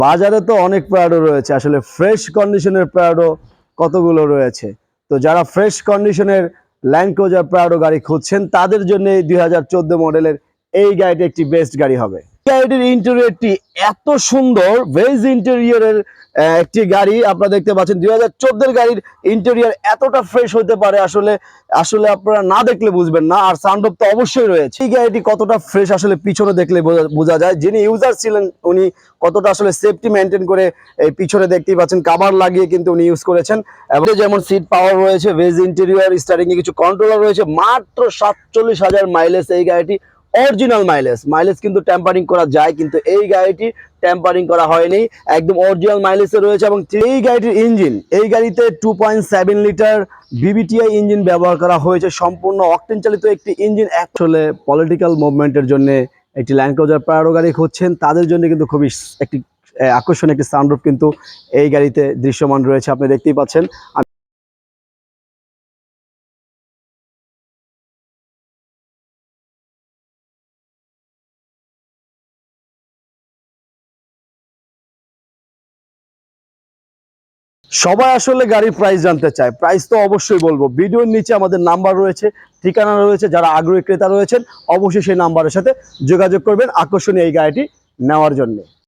বাজারে তো অনেক প্রাডো রয়েছে, আসলে ফ্রেশ কন্ডিশনের প্রাডো কতগুলো রয়েছে। তো যারা ফ্রেশ কন্ডিশনের ল্যান্ড ক্রুজার প্রাডো গাড়ি খুঁজছেন তাদের জন্য এই 2014 মডেলের এই গাড়িটি একটি বেস্ট গাড়ি হবে। গাড়িটির ইন্টেরিয়রটি এত সুন্দর, বেজ ইন্টেরিয়রের একটি গাড়ি আপনারা দেখতে পাচ্ছেন। 2014 গাড়ির ইন্টেরিয়র এতটা ফ্রেশ হতে পারে আসলে আসলে আপনারা না দেখলে বুঝবেন না। আর সানরুফ তো অবশ্যই রয়েছে। এই গাড়িটি কতটা ফ্রেশ আসলে পিছনে দেখলে বোঝা যায়। যিনি ইউজার ছিলেন উনি কতটা আসলে সেফটি মেনটেন করে এই পিছনে দেখতেই পাচ্ছেন কভার লাগিয়ে কিন্তু উনি ইউজ করেছেন। এবং যেমন সিট পাওয়ার রয়েছে, বেজ ইন্টেরিয়র, স্টারিং এ কিছু কন্ট্রোলার রয়েছে। মাত্র 47,000 মাইলেজ এই গাড়িটি। অরিজিনাল মাইলেজ কিন্তু টেম্পারিং করা যায়, কিন্তু এই গাড়িটি টেম্পারিং করা হয়নি, একদম অরিজিনাল মাইলেজে রয়েছে। এবং এই গাড়িটির ইঞ্জিন, এই গাড়িতে 2.7 লিটার বিবিটিআই ইঞ্জিন ব্যবহার করা হয়েছে, সম্পূর্ণ অকটেন চালিত একটি ইঞ্জিন। আসলে পলিটিক্যাল মুভমেন্টের জন্য একটি ল্যান্ড ক্রুজার প্রাডো গাড়ি খুঁজছেন তাদের জন্য কিন্তু খুবই একটি আকর্ষণীয় একটি সানরুফ কিন্তু এই গাড়িতে দৃশ্যমান রয়েছে, আপনি দেখতেই পাচ্ছেন। সবাই আসলে গাড়ির প্রাইস জানতে চায়, প্রাইস তো অবশ্যই বলবো। ভিডিওর নিচে আমাদের নাম্বার রয়েছে, ঠিকানা রয়েছে। যারা আগ্রহী ক্রেতা রয়েছেন অবশ্যই সেই নাম্বারের সাথে যোগাযোগ করবেন আকর্ষণীয় এই গাড়িটি নেওয়ার জন্য।